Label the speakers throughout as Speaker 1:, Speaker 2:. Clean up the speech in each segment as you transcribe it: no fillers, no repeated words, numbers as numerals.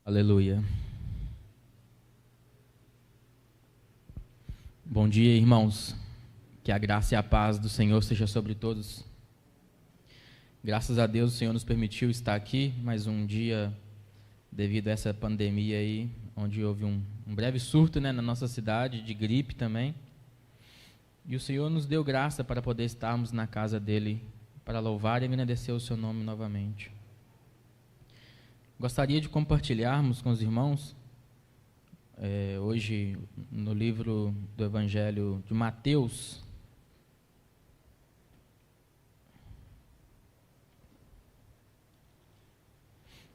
Speaker 1: Aleluia. Bom dia, irmãos. Que a graça e a paz do Senhor seja sobre todos. Graças a Deus o Senhor nos permitiu estar aqui mais um dia devido a essa pandemia aí, onde houve um breve surto, na nossa cidade, de gripe também. E o Senhor nos deu graça para poder estarmos na casa dele, para louvar e agradecer o seu nome novamente. Gostaria de compartilharmos com os irmãos, hoje, no livro do Evangelho de Mateus,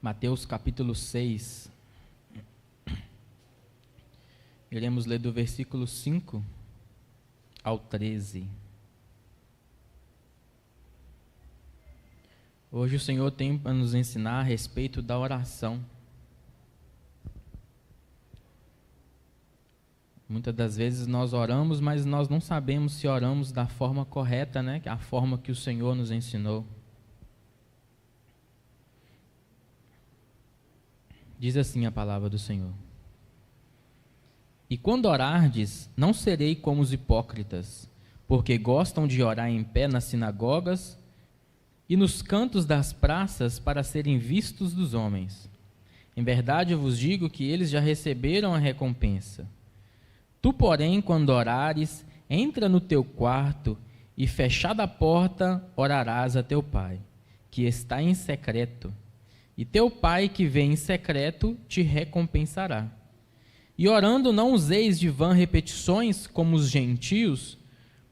Speaker 1: Mateus capítulo 6, iremos ler do versículo 5 ao 13. Hoje o Senhor tem para nos ensinar a respeito da oração. Muitas das vezes nós oramos, mas nós não sabemos se oramos da forma correta, a forma que o Senhor nos ensinou. Diz assim a palavra do Senhor: E quando orardes, não serei como os hipócritas, porque gostam de orar em pé nas sinagogas e nos cantos das praças para serem vistos dos homens. Em verdade eu vos digo que eles já receberam a recompensa. Tu, porém, quando orares, entra no teu quarto e, fechada a porta, orarás a teu Pai, que está em secreto. E teu Pai, que vê em secreto, te recompensará. E orando, não useis de vã repetições, como os gentios,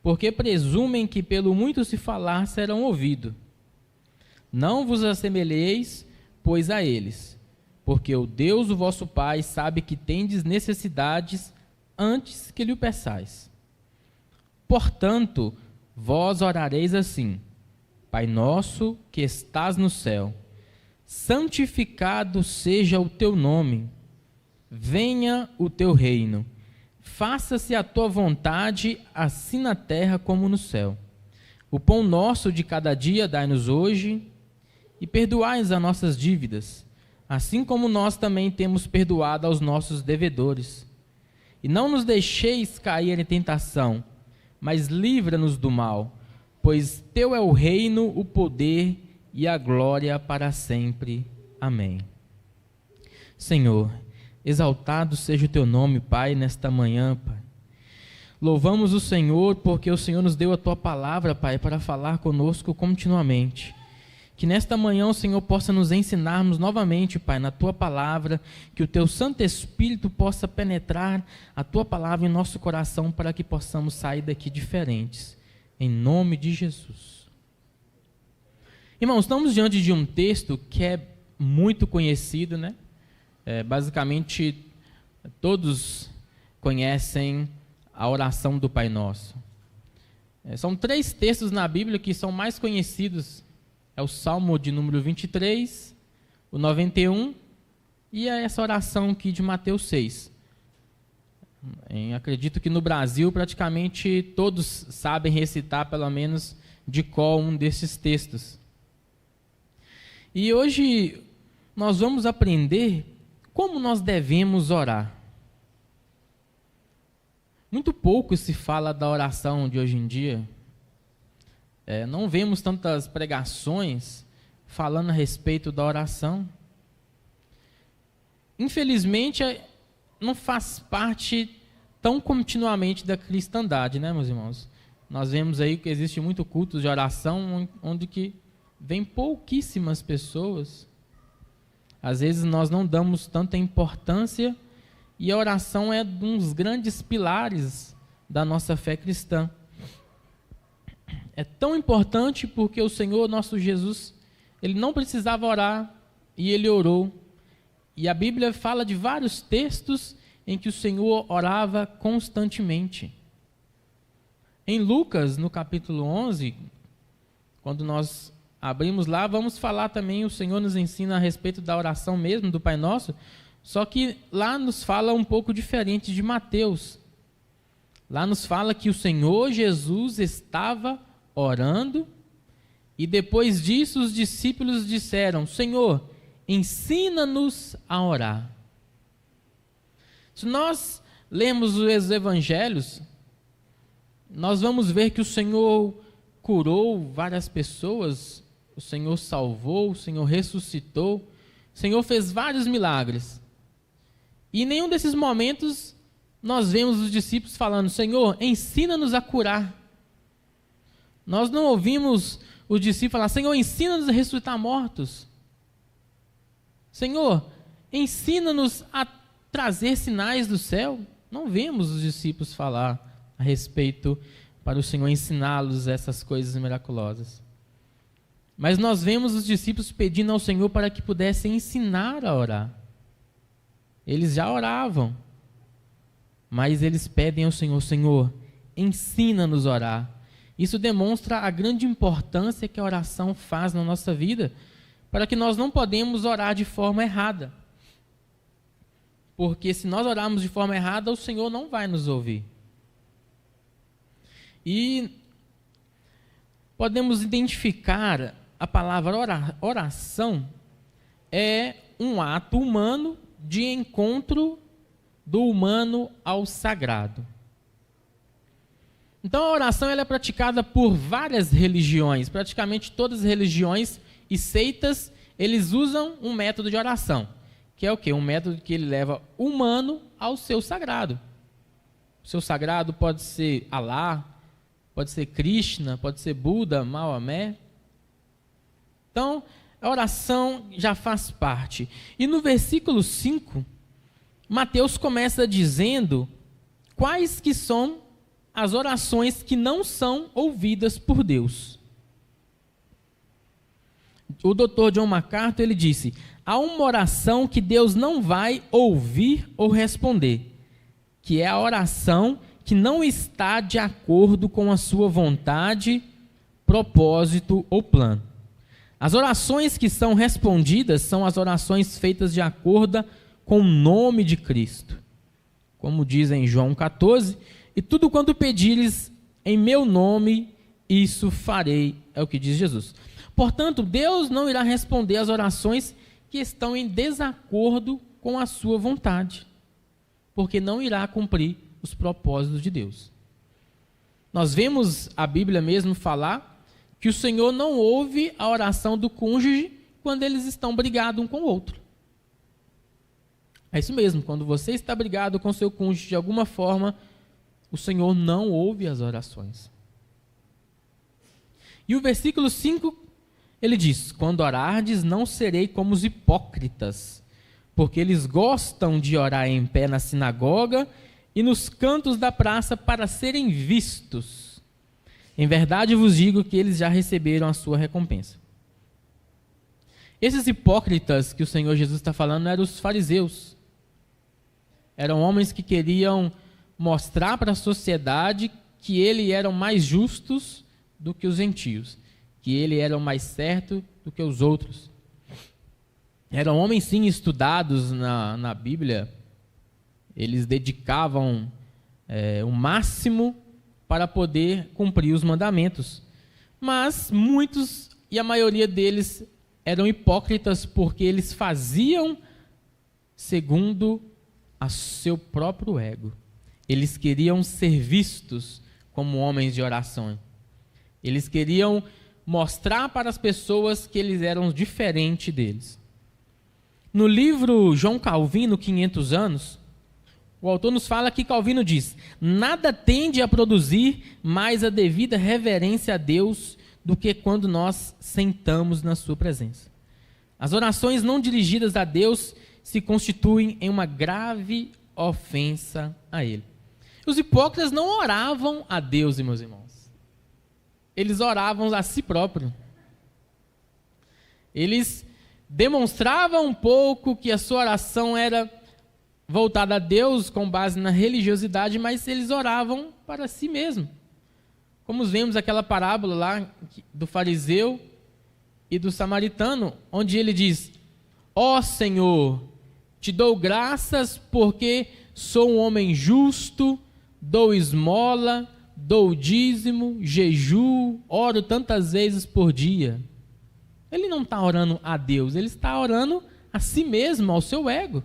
Speaker 1: porque presumem que pelo muito se falar serão ouvidos. Não vos assemelheis, pois, a eles, porque o Deus, o vosso Pai, sabe que tendes necessidades antes que lhe o peçais. Portanto, vós orareis assim: Pai nosso que estás no céu, santificado seja o teu nome, venha o teu reino, faça-se a tua vontade, assim na terra como no céu. O pão nosso de cada dia dai-nos hoje, e perdoai-nos as nossas dívidas, assim como nós também temos perdoado aos nossos devedores. E não nos deixeis cair em tentação, mas livra-nos do mal, pois teu é o reino, o poder e a glória para sempre. Amém. Senhor, exaltado seja o teu nome, Pai, nesta manhã, Pai. Louvamos o Senhor porque o Senhor nos deu a tua palavra, Pai, para falar conosco continuamente. Que nesta manhã o Senhor possa nos ensinarmos novamente, Pai, na tua palavra, que o teu Santo Espírito possa penetrar a tua palavra em nosso coração para que possamos sair daqui diferentes. Em nome de Jesus. Irmãos, estamos diante de um texto que é muito conhecido, basicamente, todos conhecem a oração do Pai Nosso. São 3 textos na Bíblia que são mais conhecidos. É o Salmo de número 23, o 91 e essa oração aqui de Mateus 6. Acredito que no Brasil praticamente todos sabem recitar pelo menos de cor um desses textos. E hoje nós vamos aprender como nós devemos orar. Muito pouco se fala da oração de hoje em dia. Não vemos tantas pregações falando a respeito da oração. Infelizmente, não faz parte tão continuamente da cristandade, meus irmãos? Nós vemos aí que existe muito culto de oração, onde que vem pouquíssimas pessoas. Às vezes nós não damos tanta importância, e a oração é um dos grandes pilares da nossa fé cristã. É tão importante porque o Senhor, nosso Jesus, ele não precisava orar e ele orou. E a Bíblia fala de vários textos em que o Senhor orava constantemente. Em Lucas, no capítulo 11, quando nós abrimos lá, vamos falar também, o Senhor nos ensina a respeito da oração mesmo, do Pai Nosso, só que lá nos fala um pouco diferente de Mateus. Lá nos fala que o Senhor Jesus estava orando, e depois disso os discípulos disseram: Senhor, ensina-nos a orar. Se nós lermos os evangelhos, nós vamos ver que o Senhor curou várias pessoas, o Senhor salvou, o Senhor ressuscitou, o Senhor fez vários milagres. E em nenhum desses momentos nós vemos os discípulos falando: Senhor, ensina-nos a curar. Nós não ouvimos os discípulos falar: Senhor, ensina-nos a ressuscitar mortos. Senhor, ensina-nos a trazer sinais do céu. Não vemos os discípulos falar a respeito para o Senhor ensiná-los essas coisas miraculosas. Mas nós vemos os discípulos pedindo ao Senhor para que pudessem ensinar a orar. Eles já oravam, mas eles pedem ao Senhor: Senhor, ensina-nos a orar. Isso demonstra a grande importância que a oração faz na nossa vida, para que nós não podemos orar de forma errada. Porque se nós orarmos de forma errada, o Senhor não vai nos ouvir. E podemos identificar a palavra oração é um ato humano de encontro do humano ao sagrado. Então a oração ela é praticada por várias religiões, praticamente todas as religiões e seitas, eles usam um método de oração, que é o quê? Um método que ele leva o humano ao seu sagrado. O seu sagrado pode ser Alá, pode ser Krishna, pode ser Buda, Maomé. Então, a oração já faz parte. E no versículo 5, Mateus começa dizendo quais que são as orações que não são ouvidas por Deus. O Dr. John MacArthur, ele disse: há uma oração que Deus não vai ouvir ou responder, que é a oração que não está de acordo com a sua vontade, propósito ou plano. As orações que são respondidas são as orações feitas de acordo com o nome de Cristo. Como diz em João 14, e tudo quanto pedires em meu nome, isso farei, é o que diz Jesus. Portanto, Deus não irá responder às orações que estão em desacordo com a sua vontade, porque não irá cumprir os propósitos de Deus. Nós vemos a Bíblia mesmo falar que o Senhor não ouve a oração do cônjuge quando eles estão brigados um com o outro. É isso mesmo, quando você está brigado com seu cônjuge de alguma forma, o Senhor não ouve as orações. E o versículo 5, ele diz: quando orardes, não serei como os hipócritas, porque eles gostam de orar em pé na sinagoga e nos cantos da praça para serem vistos. Em verdade vos digo que eles já receberam a sua recompensa. Esses hipócritas que o Senhor Jesus está falando eram os fariseus. Eram homens que queriam mostrar para a sociedade que eles eram mais justos do que os gentios, que eles eram mais certos do que os outros. Eram homens, sim, estudados na Bíblia. Eles dedicavam o máximo para poder cumprir os mandamentos. Mas muitos, e a maioria deles, eram hipócritas porque eles faziam segundo a seu próprio ego. Eles queriam ser vistos como homens de oração. Eles queriam mostrar para as pessoas que eles eram diferentes deles. No livro João Calvino, 500 anos, o autor nos fala que Calvino diz: nada tende a produzir mais a devida reverência a Deus do que quando nós sentamos na sua presença. As orações não dirigidas a Deus se constituem em uma grave ofensa a Ele. Os hipócritas não oravam a Deus, meus irmãos. Eles oravam a si próprios. Eles demonstravam um pouco que a sua oração era voltada a Deus com base na religiosidade, mas eles oravam para si mesmo. Como vemos aquela parábola lá do fariseu e do samaritano, onde ele diz: ó Senhor, te dou graças porque sou um homem justo, dou esmola, dou dízimo, jejuo, oro tantas vezes por dia. Ele não está orando a Deus, ele está orando a si mesmo, ao seu ego.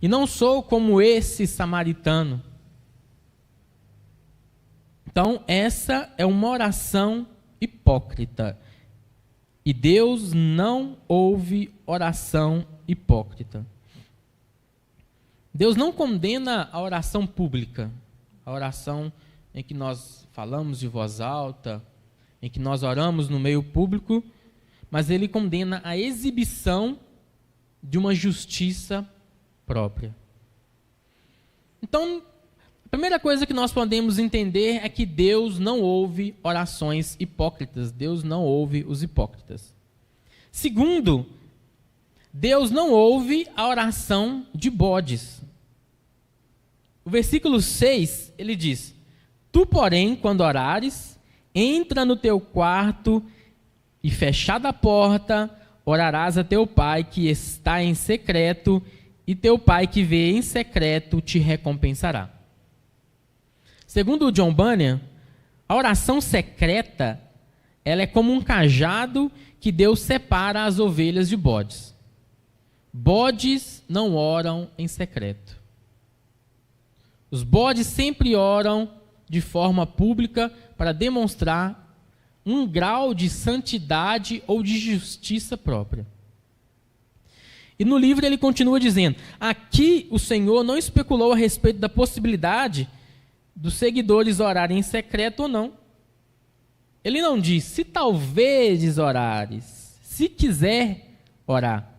Speaker 1: E não sou como esse samaritano. Então, essa é uma oração hipócrita. E Deus não ouve oração hipócrita. Deus não condena a oração pública, a oração em que nós falamos de voz alta, em que nós oramos no meio público, mas Ele condena a exibição de uma justiça própria. Então, a primeira coisa que nós podemos entender é que Deus não ouve orações hipócritas. Deus não ouve os hipócritas. Segundo, Deus não ouve a oração de bodes. O versículo 6, ele diz: Tu, porém, quando orares, entra no teu quarto e, fechada a porta, orarás a teu pai que está em secreto, e teu pai que vê em secreto te recompensará. Segundo o John Bunyan, a oração secreta, ela é como um cajado que Deus separa as ovelhas de bodes. Bodes não oram em secreto. Os bodes sempre oram de forma pública para demonstrar um grau de santidade ou de justiça própria. E no livro ele continua dizendo: aqui o Senhor não especulou a respeito da possibilidade dos seguidores orarem em secreto ou não. Ele não diz: se talvez orares, se quiser orar.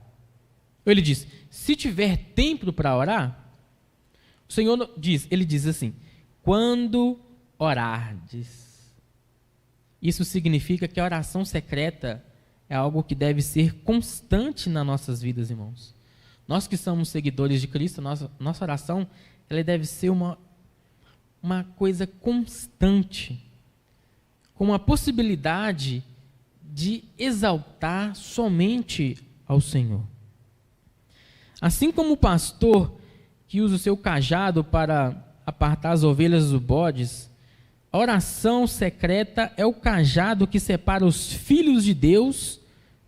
Speaker 1: Ele diz: se tiver tempo para orar. O Senhor diz, ele diz assim: quando orardes. Isso significa que a oração secreta é algo que deve ser constante nas nossas vidas, irmãos. Nós que somos seguidores de Cristo, nossa oração, ela deve ser uma coisa constante, com a possibilidade de exaltar somente ao Senhor. Assim como o pastor que usa o seu cajado para apartar as ovelhas dos bodes, a oração secreta é o cajado que separa os filhos de Deus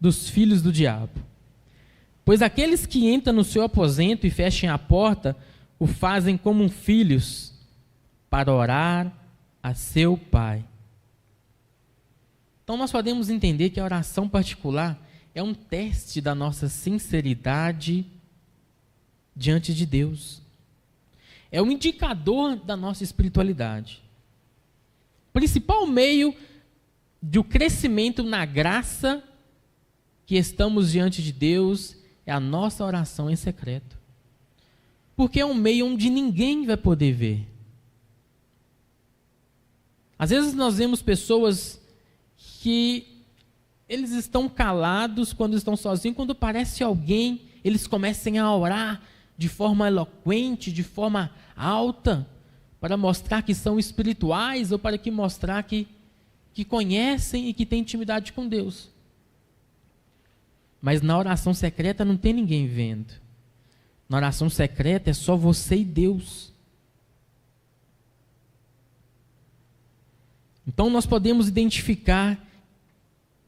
Speaker 1: dos filhos do diabo. Pois aqueles que entram no seu aposento e fechem a porta, o fazem como filhos, para orar a seu Pai. Então nós podemos entender que a oração particular é um teste da nossa sinceridade diante de Deus. É um indicador da nossa espiritualidade. O principal meio do crescimento na graça que estamos diante de Deus é a nossa oração em secreto. Porque é um meio onde ninguém vai poder ver. Às vezes nós vemos pessoas que eles estão calados quando estão sozinhos, quando aparece alguém, eles começam a orar de forma eloquente, de forma alta, para mostrar que são espirituais ou para mostrar que conhecem e que têm intimidade com Deus. Mas na oração secreta não tem ninguém vendo. Na oração secreta é só você e Deus. Então nós podemos identificar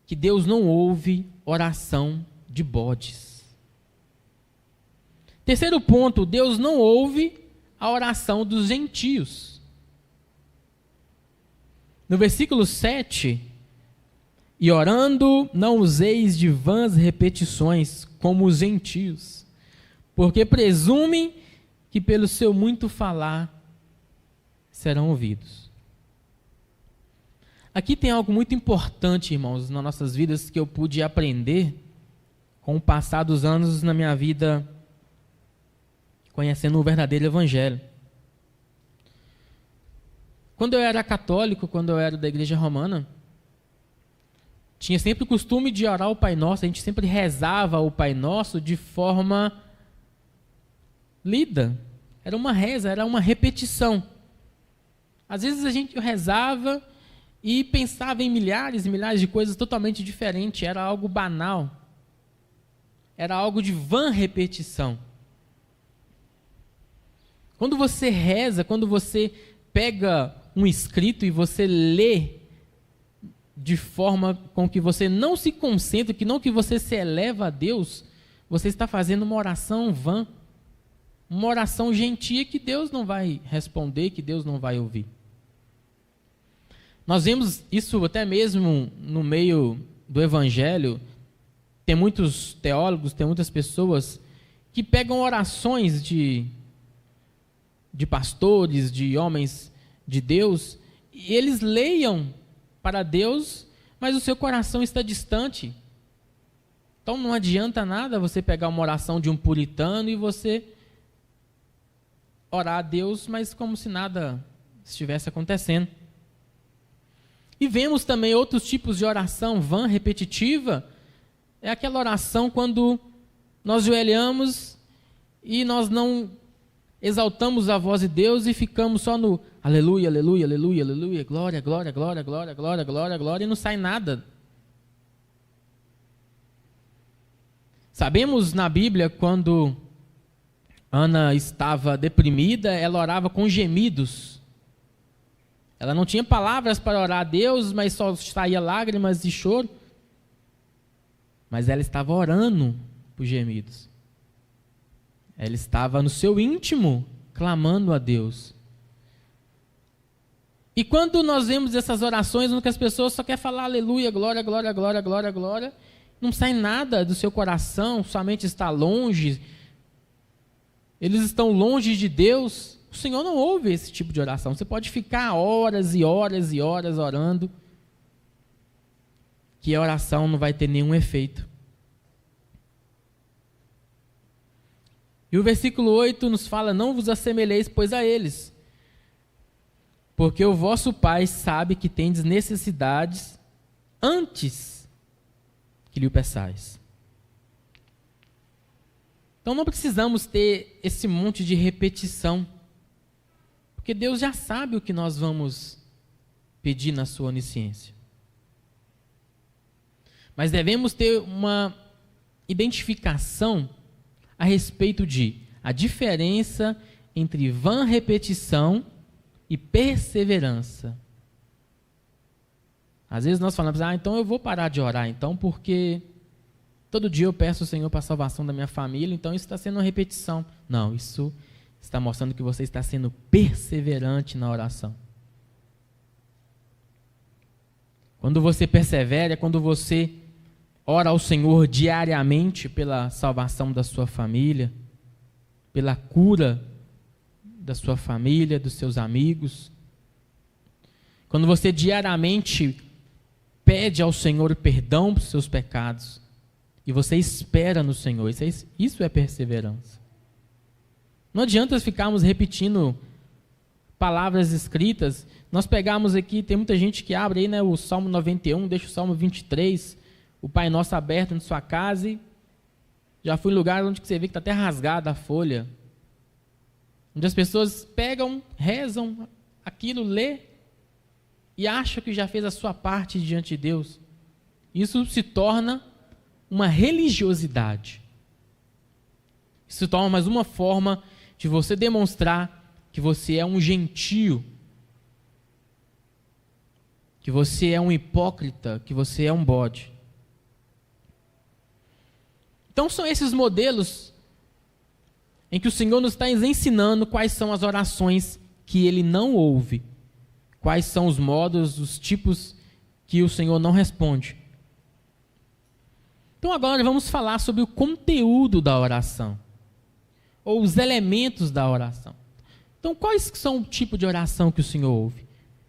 Speaker 1: que Deus não ouve oração de bodes. Terceiro ponto, Deus não ouve a oração dos gentios. No versículo 7, e orando, não useis de vãs repetições, como os gentios, porque presumem que pelo seu muito falar serão ouvidos. Aqui tem algo muito importante, irmãos, nas nossas vidas, que eu pude aprender com o passar dos anos na minha vida, conhecendo o verdadeiro evangelho. Quando eu era católico, quando eu era da igreja romana, tinha sempre o costume de orar o Pai Nosso, a gente sempre rezava o Pai Nosso de forma lida. Era uma reza, era uma repetição. Às vezes a gente rezava e pensava em milhares e milhares de coisas totalmente diferentes, era algo banal. Era algo de vã repetição. Quando você reza, quando você pega um escrito e você lê de forma com que você não se concentra, que não que você se eleva a Deus, você está fazendo uma oração vã, uma oração gentia que Deus não vai responder, que Deus não vai ouvir. Nós vemos isso até mesmo no meio do Evangelho. Tem muitos teólogos, tem muitas pessoas que pegam orações de pastores, de homens de Deus, e eles leiam para Deus, mas o seu coração está distante. Então não adianta nada você pegar uma oração de um puritano e você orar a Deus, mas como se nada estivesse acontecendo. E vemos também outros tipos de oração vã, repetitiva. É aquela oração quando nós joelhamos e nós não exaltamos a voz de Deus e ficamos só no aleluia, aleluia, aleluia, aleluia, glória, glória, glória, glória, glória, glória, glória, e não sai nada. Sabemos na Bíblia, quando Ana estava deprimida, ela orava com gemidos. Ela não tinha palavras para orar a Deus, mas só saía lágrimas e choro. Mas ela estava orando por gemidos. Ela estava no seu íntimo, clamando a Deus. E quando nós vemos essas orações, onde as pessoas só querem falar aleluia, glória, glória, glória, glória, glória, não sai nada do seu coração, sua mente está longe, eles estão longe de Deus, o Senhor não ouve esse tipo de oração. Você pode ficar horas e horas e horas orando, que a oração não vai ter nenhum efeito. E o versículo 8 nos fala: não vos assemelheis, pois, a eles, porque o vosso Pai sabe que tendes necessidades antes que lhe o peçais. Então não precisamos ter esse monte de repetição, porque Deus já sabe o que nós vamos pedir na sua onisciência. Mas devemos ter uma identificação a respeito de a diferença entre vã repetição e perseverança. Às vezes nós falamos, então eu vou parar de orar, então, porque todo dia eu peço ao Senhor para a salvação da minha família, então isso está sendo uma repetição. Não, isso está mostrando que você está sendo perseverante na oração. Quando você persevera, quando você ora ao Senhor diariamente pela salvação da sua família, pela cura da sua família, dos seus amigos. Quando você diariamente pede ao Senhor perdão por seus pecados e você espera no Senhor, isso é perseverança. Não adianta ficarmos repetindo palavras escritas. Nós pegamos aqui, tem muita gente que abre aí, o Salmo 91, deixa o Salmo 23, o Pai Nosso aberto na sua casa, e já fui em lugar onde você vê que está até rasgada a folha, onde as pessoas pegam, rezam aquilo, lê e acham que já fez a sua parte diante de Deus. Isso se torna uma religiosidade. Isso se torna mais uma forma de você demonstrar que você é um gentio, que você é um hipócrita, que você é um bode. Então são esses modelos em que o Senhor nos está ensinando quais são as orações que Ele não ouve, quais são os modos, os tipos que o Senhor não responde. Então agora vamos falar sobre o conteúdo da oração, ou os elementos da oração. Então quais são o tipo de oração que o Senhor ouve?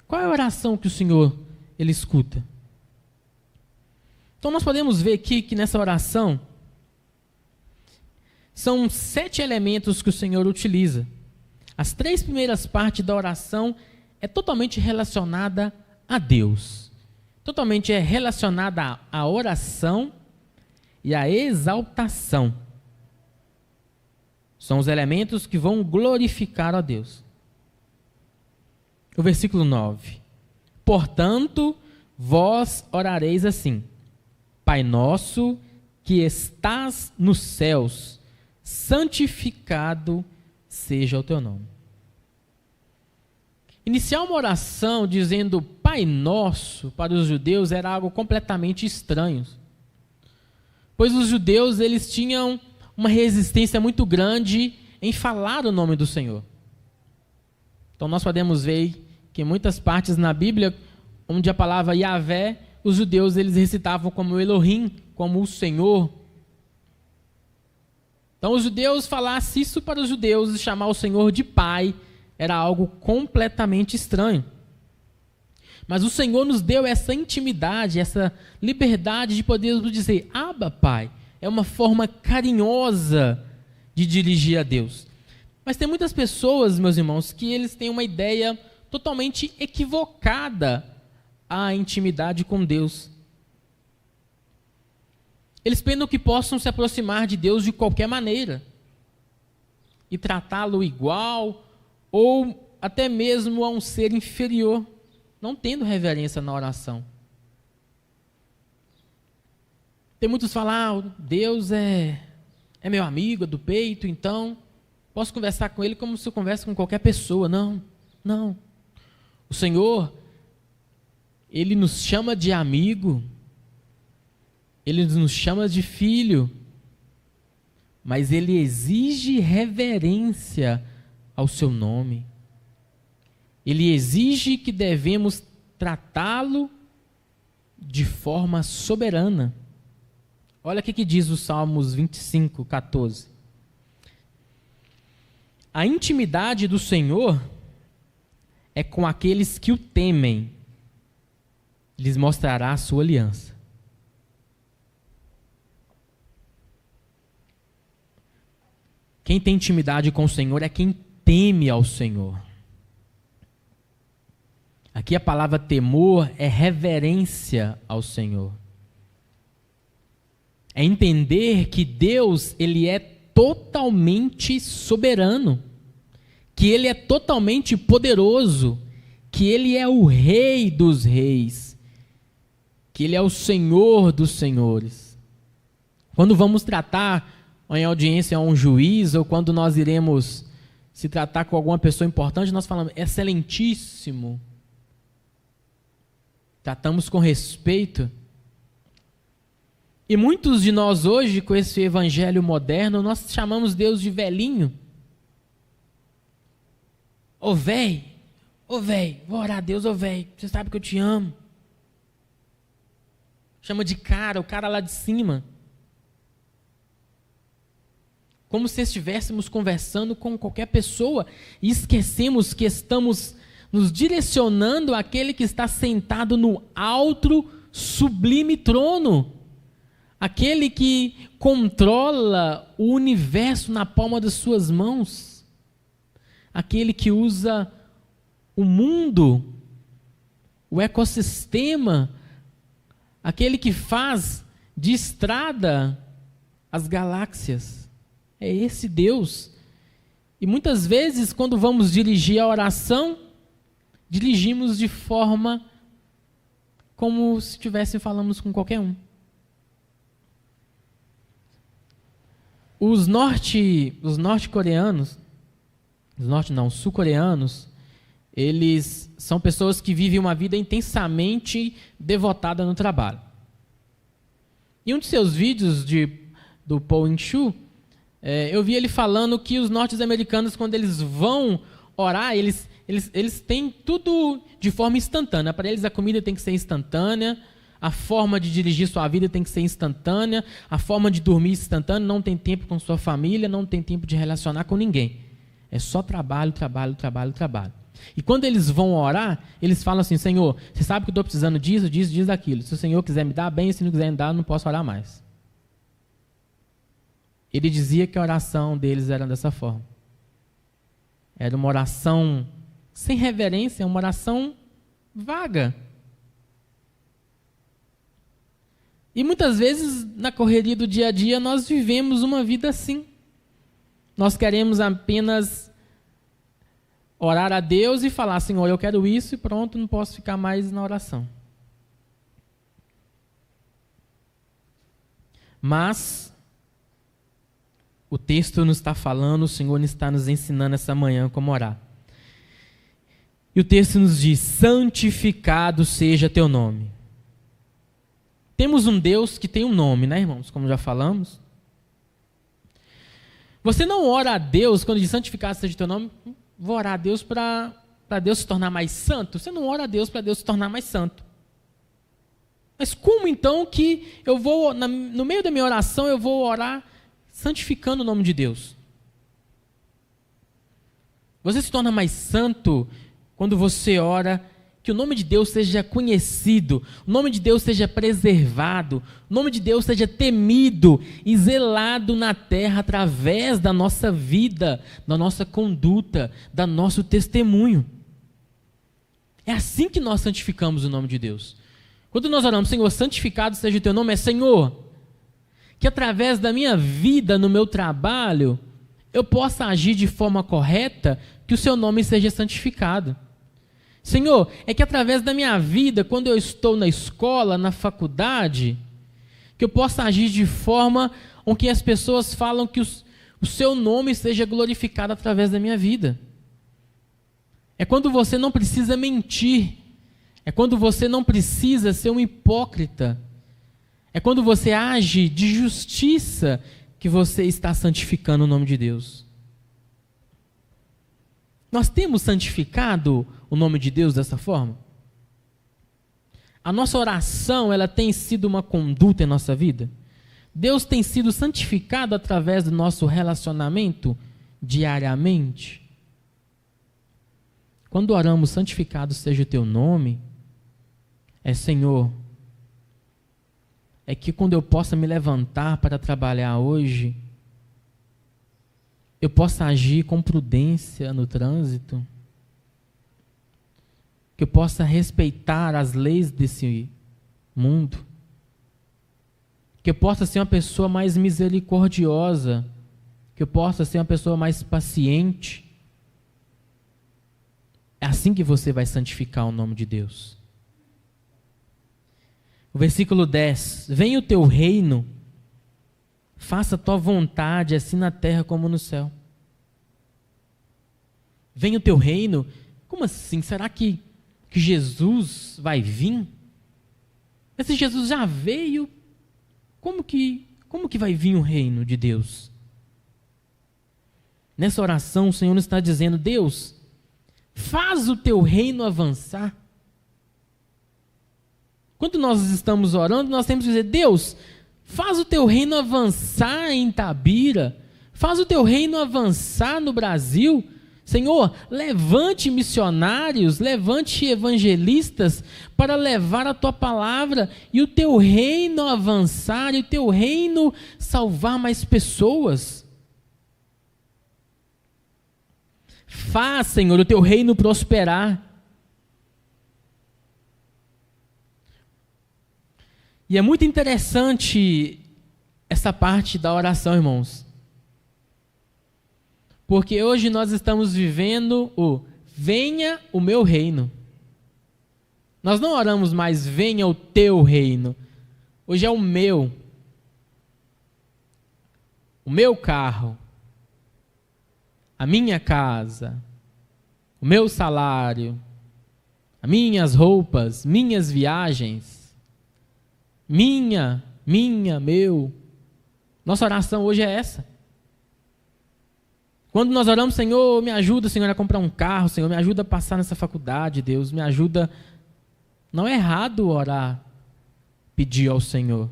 Speaker 1: Qual é a oração que o Senhor Ele escuta? Então nós podemos ver aqui que nessa oração são 7 elementos que o Senhor utiliza. As 3 primeiras partes da oração é totalmente relacionada a Deus. Totalmente é relacionada à oração e à exaltação. São os elementos que vão glorificar a Deus. O versículo 9. Portanto, vós orareis assim: Pai nosso que estás nos céus, santificado seja o teu nome. Iniciar uma oração dizendo Pai Nosso para os judeus era algo completamente estranho. Pois os judeus, eles tinham uma resistência muito grande em falar o nome do Senhor. Então nós podemos ver que em muitas partes na Bíblia, onde a palavra Yahvé, os judeus eles recitavam como Elohim, como o Senhor. Então os judeus falassem isso para os judeus, e chamar o Senhor de Pai era algo completamente estranho. Mas o Senhor nos deu essa intimidade, essa liberdade de podermos dizer, Abba, Pai. É uma forma carinhosa de dirigir a Deus. Mas tem muitas pessoas, meus irmãos, que eles têm uma ideia totalmente equivocada à intimidade com Deus. Eles pensam que possam se aproximar de Deus de qualquer maneira e tratá-lo igual ou até mesmo a um ser inferior, não tendo reverência na oração. Tem muitos que falam, Deus é meu amigo, é do peito, então posso conversar com Ele como se eu converse com qualquer pessoa. Não, não. O Senhor, Ele nos chama de amigo, Ele nos chama de filho, mas Ele exige reverência ao seu nome. Ele exige que devemos tratá-lo de forma soberana. Olha o que diz o Salmos 25, 14. A intimidade do Senhor é com aqueles que o temem. Lhes mostrará a sua aliança. Quem tem intimidade com o Senhor é quem teme ao Senhor. Aqui a palavra temor é reverência ao Senhor. É entender que Deus, Ele é totalmente soberano, que Ele é totalmente poderoso, que Ele é o Rei dos reis, que Ele é o Senhor dos senhores. Quando vamos tratar em audiência a um juiz, ou quando nós iremos se tratar com alguma pessoa importante, nós falamos, excelentíssimo. Tratamos com respeito. E muitos de nós hoje, com esse evangelho moderno, nós chamamos Deus de velhinho. Ô véi, vou orar a Deus, ô véi, você sabe que eu te amo. Chama de cara, o cara lá de cima. Como se estivéssemos conversando com qualquer pessoa e esquecemos que estamos nos direcionando àquele que está sentado no alto, sublime trono. Aquele que controla o universo na palma das suas mãos. Aquele que usa o mundo, o ecossistema, aquele que faz de estrada as galáxias. É esse Deus. E muitas vezes, quando vamos dirigir a oração, dirigimos de forma como se falamos com qualquer um. Os sul-coreanos, eles são pessoas que vivem uma vida intensamente devotada no trabalho. Em um de seus vídeos do Paul In-Shu, eu vi ele falando que os norte-americanos, quando eles vão orar, eles têm tudo de forma instantânea. Para eles a comida tem que ser instantânea, a forma de dirigir sua vida tem que ser instantânea, a forma de dormir instantânea, não tem tempo com sua família, não tem tempo de relacionar com ninguém. É só trabalho, trabalho, trabalho, trabalho. E quando eles vão orar, eles falam assim, Senhor, você sabe que eu estou precisando disso, daquilo. Se o Senhor quiser me dar, bem, se não quiser me dar, eu não posso orar mais. Ele dizia que a oração deles era dessa forma. Era uma oração sem reverência, uma oração vaga. E muitas vezes, na correria do dia a dia, nós vivemos uma vida assim. Nós queremos apenas orar a Deus e falar, Senhor, eu quero isso e pronto, não posso ficar mais na oração. Mas o texto nos está falando, o Senhor está nos ensinando essa manhã como orar. E o texto nos diz, santificado seja teu nome. Temos um Deus que tem um nome, né, irmãos? Como já falamos. Você não ora a Deus quando diz santificado seja o teu nome, vou orar a Deus para Deus se tornar mais santo. Você não ora a Deus para Deus se tornar mais santo. Mas como então que eu vou, no meio da minha oração, eu vou orar santificando o nome de Deus? Você se torna mais santo quando você ora que o nome de Deus seja conhecido, o nome de Deus seja preservado, o nome de Deus seja temido e zelado na terra através da nossa vida, da nossa conduta, do nosso testemunho. É assim que nós santificamos o nome de Deus. Quando nós oramos, Senhor, santificado seja o teu nome, é Senhor, que através da minha vida, no meu trabalho, eu possa agir de forma correta, que o seu nome seja santificado. Senhor, é que através da minha vida, quando eu estou na escola, na faculdade, que eu possa agir de forma com que as pessoas falam que o seu nome seja glorificado através da minha vida. É quando você não precisa mentir, é quando você não precisa ser um hipócrita, é quando você age de justiça que você está santificando o nome de Deus. Nós temos santificado o nome de Deus dessa forma? A nossa oração, ela tem sido uma conduta em nossa vida? Deus tem sido santificado através do nosso relacionamento diariamente? Quando oramos, santificado seja o teu nome, Senhor, é que quando eu possa me levantar para trabalhar hoje, eu possa agir com prudência no trânsito, que eu possa respeitar as leis desse mundo, que eu possa ser uma pessoa mais misericordiosa, que eu possa ser uma pessoa mais paciente. É assim que você vai santificar o nome de Deus. O versículo 10, venha o teu reino, faça a tua vontade, assim na terra como no céu. Venha o teu reino, como assim? Será que Jesus vai vir? Mas se Jesus já veio, como que vai vir o reino de Deus? Nessa oração o Senhor nos está dizendo, Deus, faz o teu reino avançar. Quando nós estamos orando, nós temos que dizer, Deus, faz o teu reino avançar em Itabira, faz o teu reino avançar no Brasil. Senhor, levante missionários, levante evangelistas para levar a tua palavra e o teu reino avançar e o teu reino salvar mais pessoas. Faz, Senhor, o teu reino prosperar. E é muito interessante essa parte da oração, irmãos. Porque hoje nós estamos vivendo o venha o meu reino. Nós não oramos mais venha o teu reino. Hoje é o meu carro, a minha casa, o meu salário, as minhas roupas, minhas viagens. Meu. Nossa oração hoje é essa. Quando nós oramos, Senhor, me ajuda, Senhor, a comprar um carro, Senhor, me ajuda a passar nessa faculdade, Deus, me ajuda. Não é errado orar, pedir ao Senhor.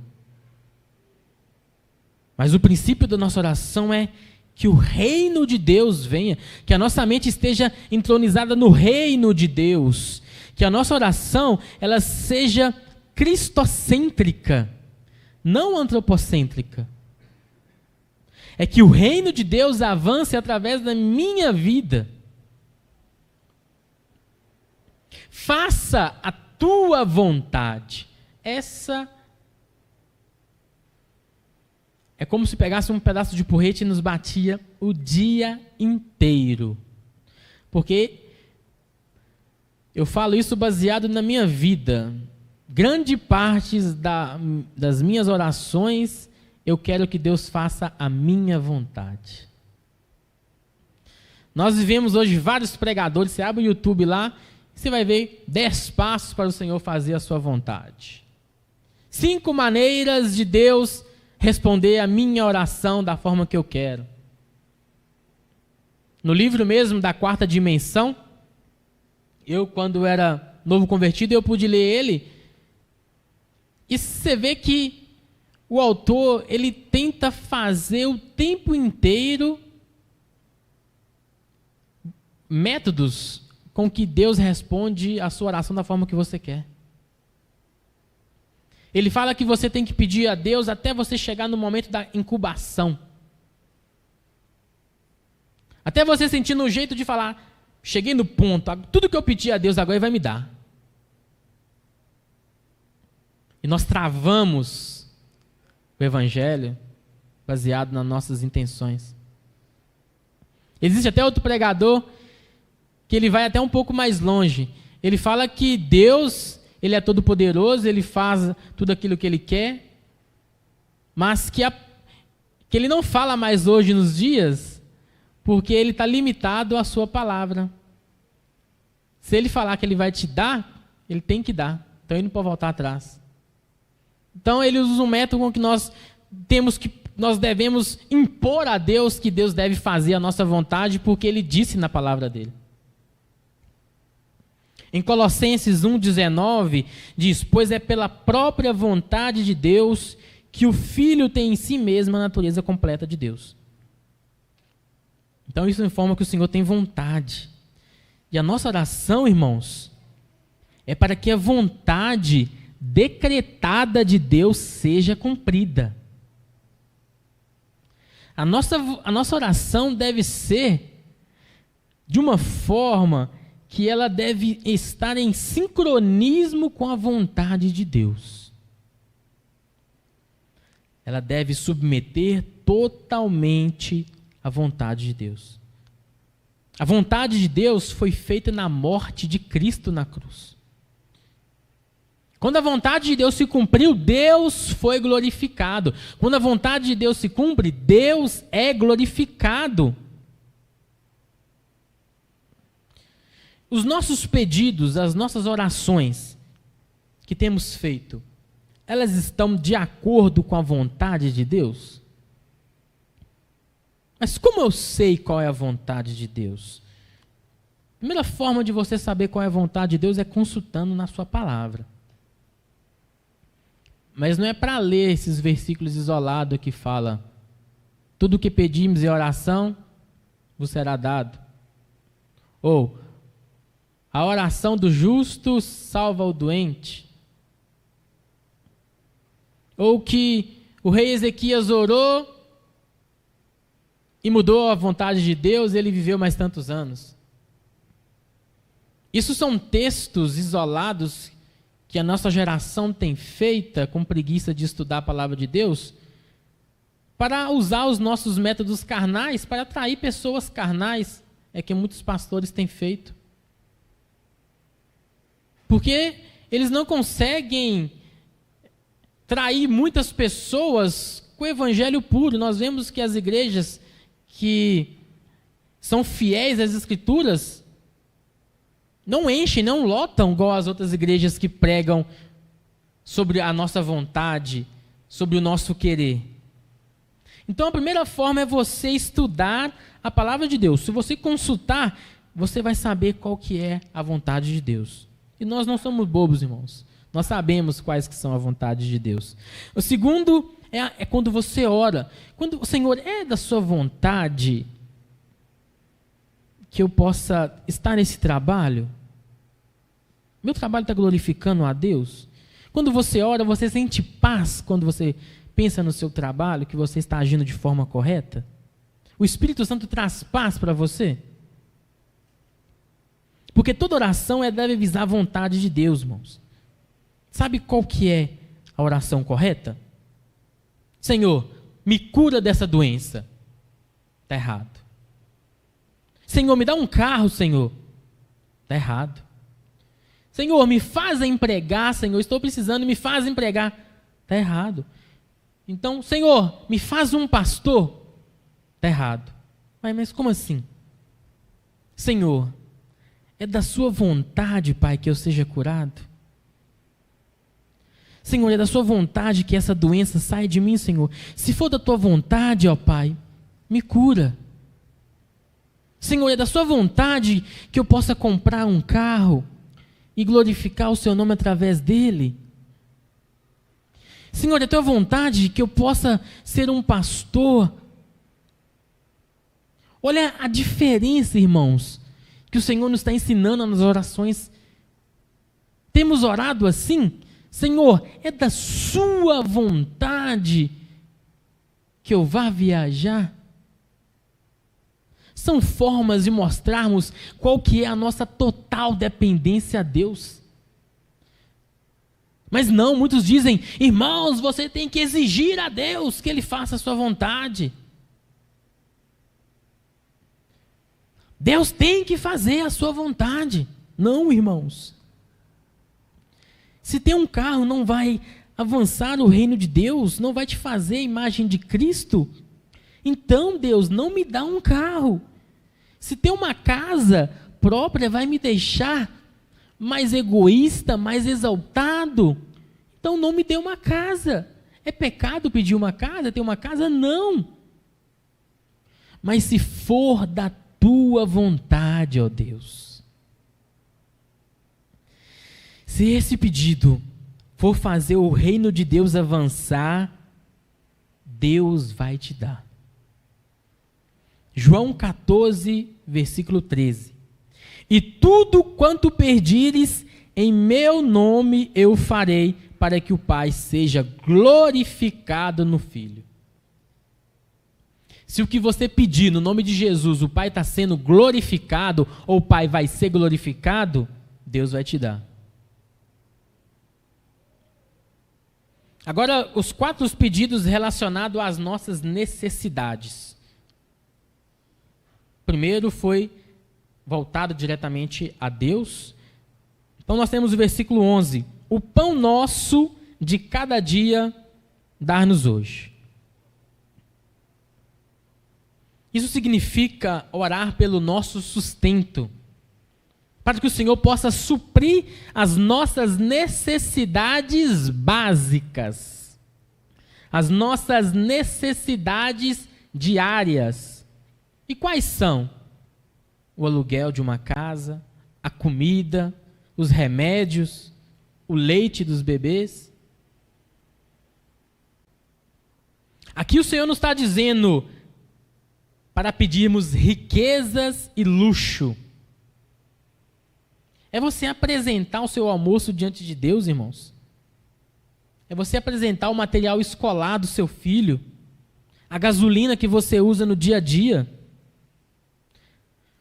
Speaker 1: Mas o princípio da nossa oração é que o reino de Deus venha, que a nossa mente esteja entronizada no reino de Deus, que a nossa oração, ela seja cristocêntrica, não antropocêntrica. É que o reino de Deus avance através da minha vida. Faça a tua vontade. Essa é como se pegasse um pedaço de porrete e nos batia o dia inteiro. Porque eu falo isso baseado na minha vida. Grande parte das minhas orações, eu quero que Deus faça a minha vontade. Nós vivemos hoje vários pregadores, você abre o YouTube lá, você vai ver 10 passos para o Senhor fazer a sua vontade. 5 maneiras de Deus responder a minha oração da forma que eu quero. No livro mesmo da Quarta Dimensão, eu, quando era novo convertido, eu pude ler ele, e você vê que o autor, ele tenta fazer o tempo inteiro métodos com que Deus responde a sua oração da forma que você quer. Ele fala que você tem que pedir a Deus até você chegar no momento da incubação. Até você sentir no jeito de falar, cheguei no ponto, tudo que eu pedi a Deus agora Ele vai me dar. E nós travamos o Evangelho baseado nas nossas intenções. Existe até outro pregador que ele vai até um pouco mais longe. Ele fala que Deus, Ele é todo poderoso, Ele faz tudo aquilo que Ele quer, mas que Ele não fala mais hoje nos dias, porque Ele está limitado à sua palavra. Se Ele falar que Ele vai te dar, Ele tem que dar. Então Ele não pode voltar atrás. Então ele usa um método com que nós devemos impor a Deus que Deus deve fazer a nossa vontade, porque Ele disse na palavra dele. Em Colossenses 1,19 diz: pois é pela própria vontade de Deus que o Filho tem em si mesmo a natureza completa de Deus. Então isso informa que o Senhor tem vontade. E a nossa oração, irmãos, é para que a vontade decretada de Deus seja cumprida. A nossa oração deve ser de uma forma que ela deve estar em sincronismo com a vontade de Deus. Ela deve submeter totalmente à vontade de Deus. A vontade de Deus foi feita na morte de Cristo na cruz. Quando a vontade de Deus se cumpriu, Deus foi glorificado. Quando a vontade de Deus se cumpre, Deus é glorificado. Os nossos pedidos, as nossas orações que temos feito, elas estão de acordo com a vontade de Deus? Mas como eu sei qual é a vontade de Deus? A primeira forma de você saber qual é a vontade de Deus é consultando na sua palavra. Mas não é para ler esses versículos isolados que fala: tudo o que pedimos em oração vos será dado. Ou a oração do justo salva o doente. Ou que o rei Ezequias orou e mudou a vontade de Deus e ele viveu mais tantos anos. Isso são textos isolados que a nossa geração tem feita com preguiça de estudar a palavra de Deus, para usar os nossos métodos carnais, para atrair pessoas carnais, é que muitos pastores têm feito. Porque eles não conseguem trair muitas pessoas com o evangelho puro. Nós vemos que as igrejas que são fiéis às Escrituras não enchem, não lotam igual as outras igrejas que pregam sobre a nossa vontade, sobre o nosso querer. Então a primeira forma é você estudar a palavra de Deus. Se você consultar, você vai saber qual que é a vontade de Deus. E nós não somos bobos, irmãos. Nós sabemos quais que são a vontade de Deus. O segundo é quando você ora. Quando o Senhor, é da sua vontade que eu possa estar nesse trabalho? Meu trabalho está glorificando a Deus? Quando você ora, você sente paz quando você pensa no seu trabalho, que você está agindo de forma correta? O Espírito Santo traz paz para você? Porque toda oração deve visar a vontade de Deus, irmãos. Sabe qual que é a oração correta? Senhor, me cura dessa doença. Está errado. Senhor, me dá um carro, Senhor. Está errado. Senhor, me faz empregar, Senhor, estou precisando, me faz empregar. Está errado. Então, Senhor, me faz um pastor. Está errado. Mas como assim? Senhor, é da sua vontade, Pai, que eu seja curado? Senhor, é da sua vontade que essa doença saia de mim, Senhor? Se for da tua vontade, ó Pai, me cura. Senhor, é da sua vontade que eu possa comprar um carro e glorificar o seu nome através dele. Senhor, é da tua vontade que eu possa ser um pastor. Olha a diferença, irmãos, que o Senhor nos está ensinando nas orações. Temos orado assim: Senhor, é da sua vontade que eu vá viajar? São formas de mostrarmos qual que é a nossa total dependência a Deus. Mas não, muitos dizem: irmãos, você tem que exigir a Deus que Ele faça a sua vontade. Deus tem que fazer a sua vontade. Não, irmãos. Se ter um carro não vai avançar o reino de Deus, não vai te fazer a imagem de Cristo, então, Deus, não me dá um carro. Se ter uma casa própria vai me deixar mais egoísta, mais exaltado, então não me dê uma casa. É pecado pedir uma casa, ter uma casa? Não. Mas se for da tua vontade, ó Deus, se esse pedido for fazer o reino de Deus avançar, Deus vai te dar. João 14, versículo 13. E tudo quanto pedires em meu nome eu farei, para que o Pai seja glorificado no Filho. Se o que você pedir no nome de Jesus, o Pai está sendo glorificado, ou o Pai vai ser glorificado, Deus vai te dar. Agora, os 4 pedidos relacionados às nossas necessidades. O primeiro foi voltado diretamente a Deus. Então nós temos o versículo 11. O pão nosso de cada dia dá-nos hoje. Isso significa orar pelo nosso sustento, para que o Senhor possa suprir as nossas necessidades básicas, as nossas necessidades diárias. E quais são? O aluguel de uma casa, a comida, os remédios, o leite dos bebês. Aqui o Senhor nos está dizendo para pedirmos riquezas e luxo. É você apresentar o seu almoço diante de Deus, irmãos. É você apresentar o material escolar do seu filho, a gasolina que você usa no dia a dia,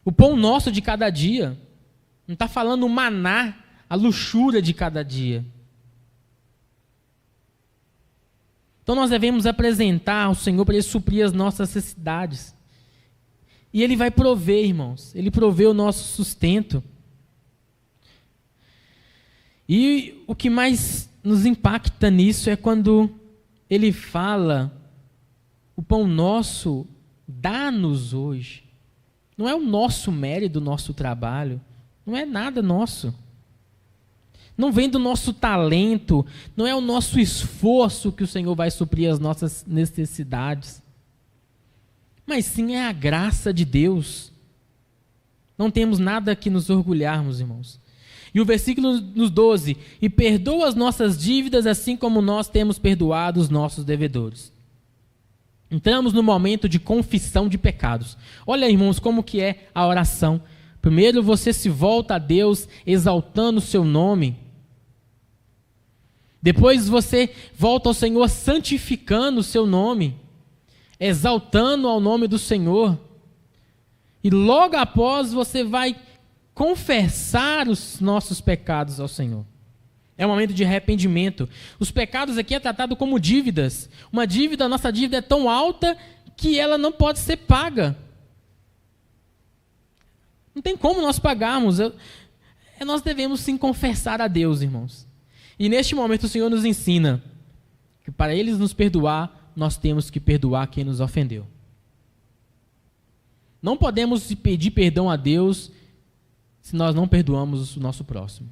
Speaker 1: o pão nosso de cada dia. Não está falando o maná, a luxúria de cada dia. Então nós devemos apresentar ao Senhor para Ele suprir as nossas necessidades. E Ele vai prover, irmãos. Ele provê o nosso sustento. E o que mais nos impacta nisso é quando Ele fala: o pão nosso dá-nos hoje. Não é o nosso mérito, o nosso trabalho. Não é nada nosso. Não vem do nosso talento. Não é o nosso esforço que o Senhor vai suprir as nossas necessidades. Mas sim é a graça de Deus. Não temos nada que nos orgulharmos, irmãos. E o versículo nos 12: e perdoa as nossas dívidas, assim como nós temos perdoado os nossos devedores. Entramos no momento de confissão de pecados. Olha, irmãos, como que é a oração. Primeiro você se volta a Deus, exaltando o seu nome. Depois você volta ao Senhor, santificando o seu nome, exaltando ao nome do Senhor. E logo após você vai confessar os nossos pecados ao Senhor. É um momento de arrependimento. Os pecados aqui é tratado como dívidas. Uma dívida, a nossa dívida é tão alta que ela não pode ser paga. Não tem como nós pagarmos. Nós devemos sim confessar a Deus, irmãos. E neste momento o Senhor nos ensina que para Ele nos perdoar, nós temos que perdoar quem nos ofendeu. Não podemos pedir perdão a Deus se nós não perdoamos o nosso próximo.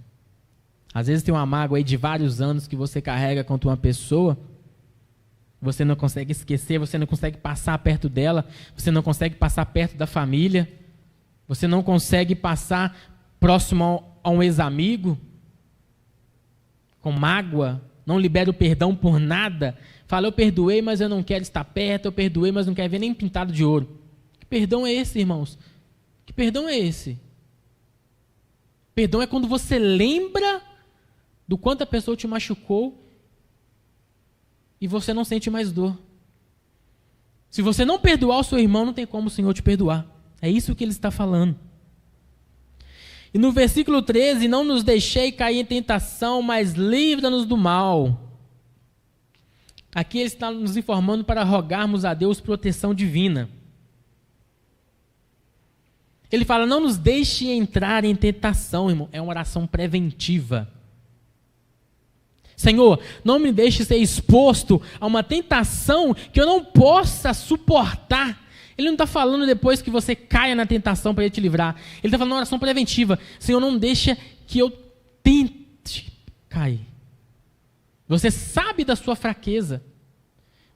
Speaker 1: Às vezes tem uma mágoa aí de vários anos que você carrega contra uma pessoa, você não consegue esquecer, você não consegue passar perto dela, você não consegue passar perto da família. Você não consegue passar próximo a um ex-amigo com mágoa, não libera o perdão por nada. Fala, eu perdoei, mas eu não quero estar perto, eu perdoei, mas não quero ver nem pintado de ouro. Que perdão é esse, irmãos? Que perdão é esse? Perdão é quando você lembra do quanto a pessoa te machucou e você não sente mais dor. Se você não perdoar o seu irmão, não tem como o Senhor te perdoar. É isso que ele está falando. E no versículo 13, não nos deixei cair em tentação, mas livra-nos do mal. Aqui ele está nos informando para rogarmos a Deus proteção divina. Ele fala, não nos deixe entrar em tentação, irmão. É uma oração preventiva. Senhor, não me deixe ser exposto a uma tentação que eu não possa suportar. Ele não está falando depois que você caia na tentação para ele te livrar. Ele está falando uma oração preventiva. Senhor, não deixa que eu tente cair. Você sabe da sua fraqueza.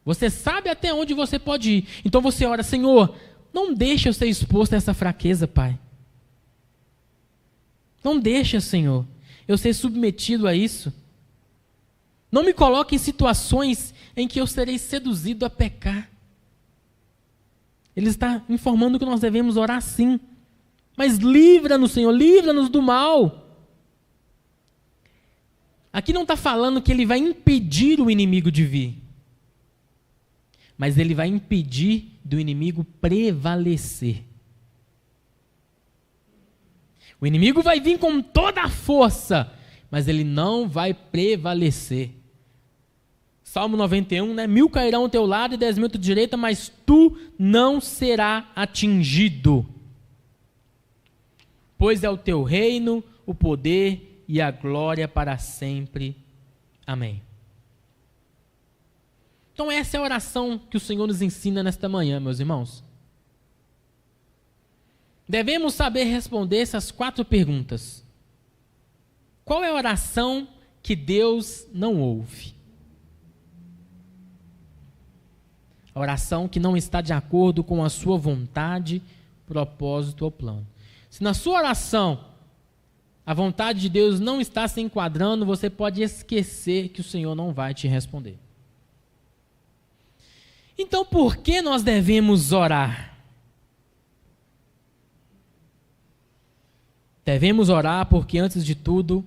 Speaker 1: Você sabe até onde você pode ir. Então você ora, Senhor, não deixa eu ser exposto a essa fraqueza, Pai. Não deixa, Senhor, eu ser submetido a isso. Não me coloque em situações em que eu serei seduzido a pecar. Ele está informando que nós devemos orar sim. Mas livra-nos, Senhor, livra-nos do mal. Aqui não está falando que ele vai impedir o inimigo de vir. Mas ele vai impedir do inimigo prevalecer. O inimigo vai vir com toda a força, mas ele não vai prevalecer. Salmo 91, né? 1000 cairão ao teu lado e 10.000 à tua direita, mas tu não serás atingido. Pois é o teu reino, o poder e a glória para sempre. Amém. Então essa é a oração que o Senhor nos ensina nesta manhã, meus irmãos. Devemos saber responder essas 4 perguntas. Qual é a oração que Deus não ouve? A oração que não está de acordo com a sua vontade, propósito ou plano. Se na sua oração a vontade de Deus não está se enquadrando, você pode esquecer que o Senhor não vai te responder. Então, por que nós devemos orar? Devemos orar porque, antes de tudo,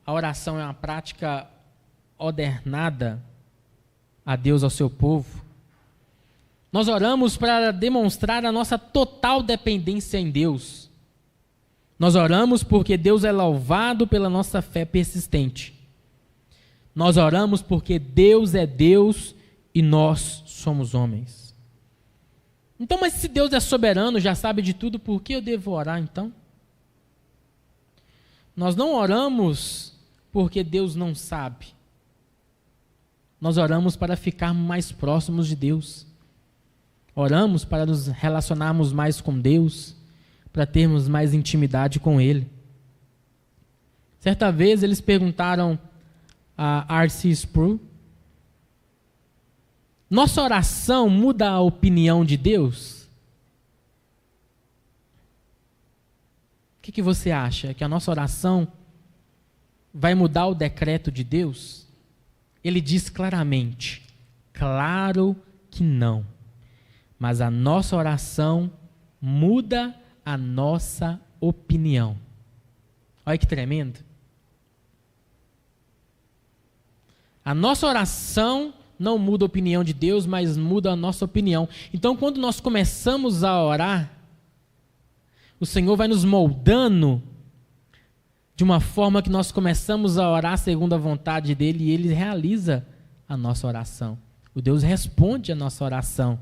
Speaker 1: a oração é uma prática ordenada a Deus, ao seu povo. Nós oramos para demonstrar a nossa total dependência em Deus. Nós oramos porque Deus é louvado pela nossa fé persistente. Nós oramos porque Deus é Deus e nós somos homens. Então, mas se Deus é soberano, já sabe de tudo, por que eu devo orar então? Nós não oramos porque Deus não sabe. Nós oramos para ficarmos mais próximos de Deus. Oramos para nos relacionarmos mais com Deus, para termos mais intimidade com Ele. Certa vez eles perguntaram a R.C. Sproul, nossa oração muda a opinião de Deus? O que você acha? Que a nossa oração vai mudar o decreto de Deus? Ele diz claramente, claro que não. Mas a nossa oração muda a nossa opinião. Olha que tremendo. A nossa oração não muda a opinião de Deus, mas muda a nossa opinião. Então, quando nós começamos a orar, o Senhor vai nos moldando de uma forma que nós começamos a orar segundo a vontade dEle e Ele realiza a nossa oração. O Deus responde a nossa oração.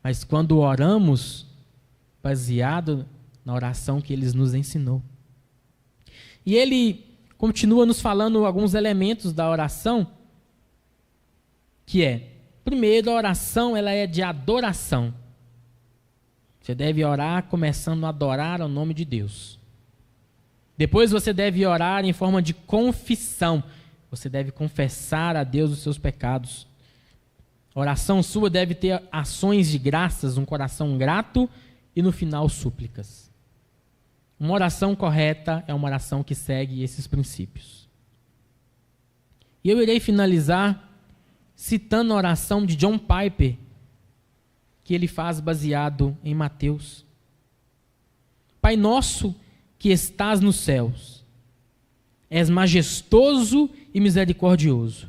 Speaker 1: Mas quando oramos, baseado na oração que Ele nos ensinou. E Ele continua nos falando alguns elementos da oração, que é, primeiro, a oração ela é de adoração. Você deve orar começando a adorar ao nome de Deus. Depois você deve orar em forma de confissão. Você deve confessar a Deus os seus pecados. A oração sua deve ter ações de graças, um coração grato e no final súplicas. Uma oração correta é uma oração que segue esses princípios. E eu irei finalizar citando a oração de John Piper, que ele faz baseado em Mateus. Pai nosso que estás nos céus, és majestoso e misericordioso.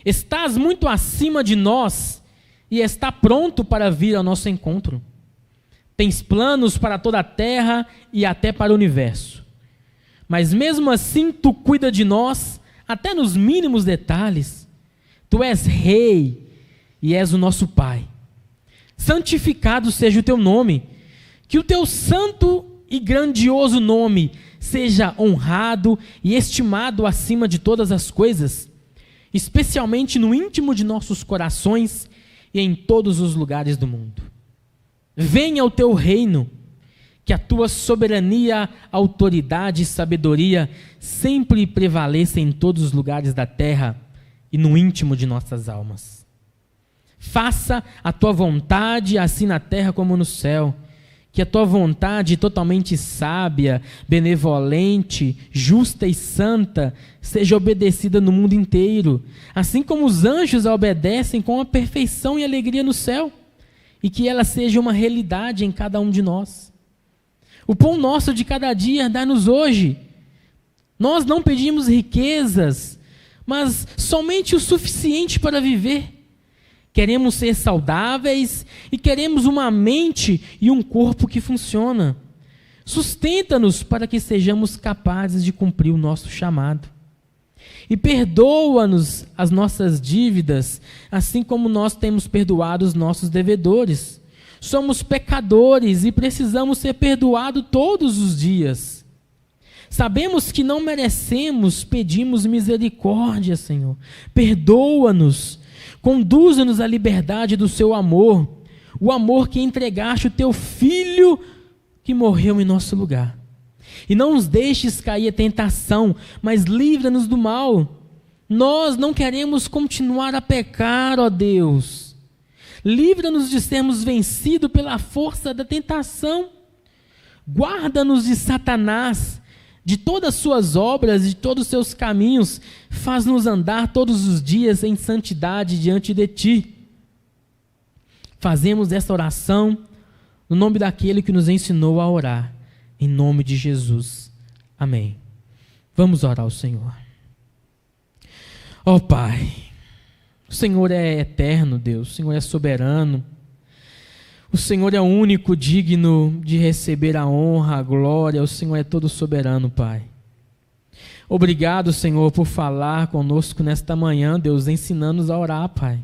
Speaker 1: Estás muito acima de nós e está pronto para vir ao nosso encontro. Tens planos para toda a terra e até para o universo. Mas mesmo assim tu cuida de nós, até nos mínimos detalhes. Tu és rei e és o nosso Pai. Santificado seja o teu nome. Que o teu santo e grandioso nome seja honrado e estimado acima de todas as coisas, especialmente no íntimo de nossos corações e em todos os lugares do mundo. Venha o teu reino, que a tua soberania, autoridade e sabedoria sempre prevaleça em todos os lugares da terra e no íntimo de nossas almas. Faça a tua vontade, assim na terra como no céu. Que a tua vontade totalmente sábia, benevolente, justa e santa seja obedecida no mundo inteiro, assim como os anjos a obedecem com a perfeição e alegria no céu, e que ela seja uma realidade em cada um de nós. O pão nosso de cada dia dá-nos hoje. Nós não pedimos riquezas, mas somente o suficiente para viver. Queremos ser saudáveis e queremos uma mente e um corpo que funciona. Sustenta-nos para que sejamos capazes de cumprir o nosso chamado. E perdoa-nos as nossas dívidas, assim como nós temos perdoado os nossos devedores. Somos pecadores e precisamos ser perdoados todos os dias. Sabemos que não merecemos, pedimos misericórdia, Senhor. Perdoa-nos. Conduza-nos à liberdade do seu amor, o amor que entregaste o teu Filho que morreu em nosso lugar. E não nos deixes cair a tentação, mas livra-nos do mal. Nós não queremos continuar a pecar, ó Deus. Livra-nos de sermos vencidos pela força da tentação. Guarda-nos de Satanás, de todas as suas obras, de todos os seus caminhos. Faz-nos andar todos os dias em santidade diante de Ti. Fazemos essa oração no nome daquele que nos ensinou a orar, em nome de Jesus. Amém. Vamos orar ao Senhor. Ó Pai, o Senhor é eterno, Deus, o Senhor é soberano. O Senhor é o único digno de receber a honra, a glória. O Senhor é todo soberano, Pai. Obrigado, Senhor, por falar conosco nesta manhã, Deus, ensinando-nos a orar, Pai.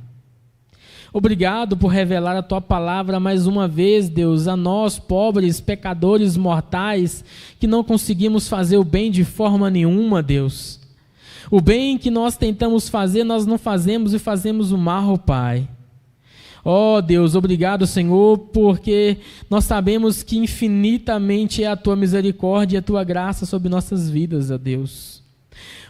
Speaker 1: Obrigado por revelar a Tua palavra mais uma vez, Deus, a nós, pobres, pecadores mortais, que não conseguimos fazer o bem de forma nenhuma, Deus. O bem que nós tentamos fazer, nós não fazemos e fazemos o mal, Pai. Ó Deus, obrigado, Senhor, porque nós sabemos que infinitamente é a Tua misericórdia e a Tua graça sobre nossas vidas, ó Deus.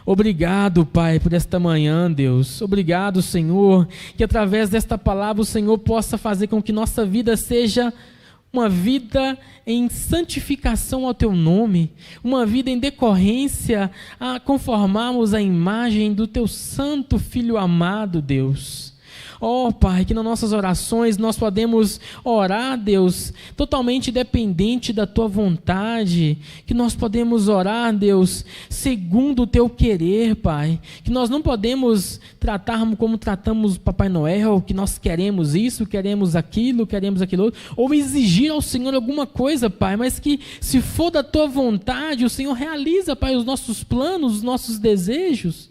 Speaker 1: Obrigado, Pai, por esta manhã, Deus. Obrigado, Senhor, que através desta palavra o Senhor possa fazer com que nossa vida seja uma vida em santificação ao Teu nome, uma vida em decorrência a conformarmos a imagem do Teu santo Filho amado, Deus. Ó Pai, que nas nossas orações nós podemos orar, Deus, totalmente dependente da Tua vontade, que nós podemos orar, Deus, segundo o Teu querer, Pai, que nós não podemos tratar como tratamos o Papai Noel, que nós queremos isso, queremos aquilo outro, ou exigir ao Senhor alguma coisa, Pai, mas que se for da Tua vontade, o Senhor realiza, Pai, os nossos planos, os nossos desejos.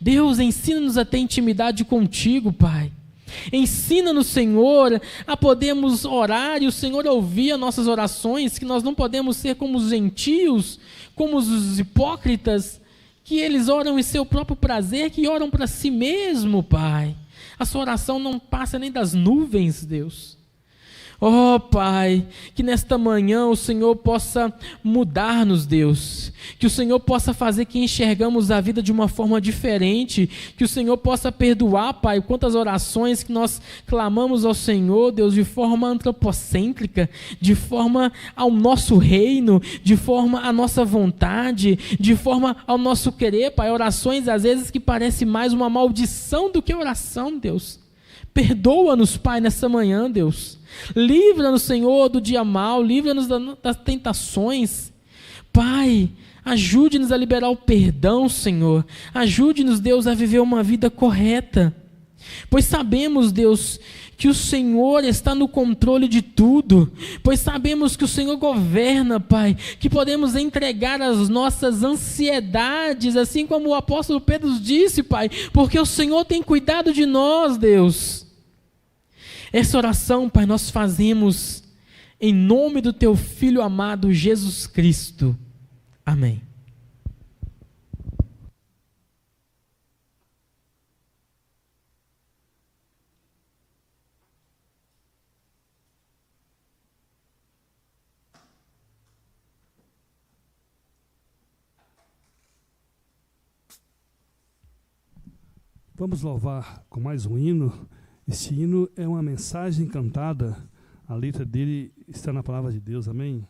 Speaker 1: Deus, ensina-nos a ter intimidade contigo, Pai. Ensina-nos, Senhor, a podermos orar e o Senhor ouvir as nossas orações, que nós não podemos ser como os gentios, como os hipócritas, que eles oram em seu próprio prazer, que oram para si mesmo, Pai. A sua oração não passa nem das nuvens, Deus. Oh, Pai, que nesta manhã o Senhor possa mudar-nos, Deus. Que o Senhor possa fazer que enxergamos a vida de uma forma diferente. Que o Senhor possa perdoar, Pai, quantas orações que nós clamamos ao Senhor, Deus, de forma antropocêntrica, de forma ao nosso reino, de forma à nossa vontade, de forma ao nosso querer, Pai. Orações, às vezes, que parece mais uma maldição do que oração, Deus. Perdoa-nos, Pai, nessa manhã, Deus. Livra-nos, Senhor, do dia mau, livra-nos das tentações. Pai, ajude-nos a liberar o perdão, Senhor. Ajude-nos, Deus, a viver uma vida correta. Pois sabemos, Deus, que o Senhor está no controle de tudo. Pois sabemos que o Senhor governa, Pai. Que podemos entregar as nossas ansiedades, assim como o apóstolo Pedro disse, Pai. Porque o Senhor tem cuidado de nós, Deus. Essa oração, Pai, nós fazemos em nome do Teu Filho amado, Jesus Cristo. Amém.
Speaker 2: Vamos louvar com mais um hino. Esse hino é uma mensagem cantada. A letra dele está na palavra de Deus. Amém?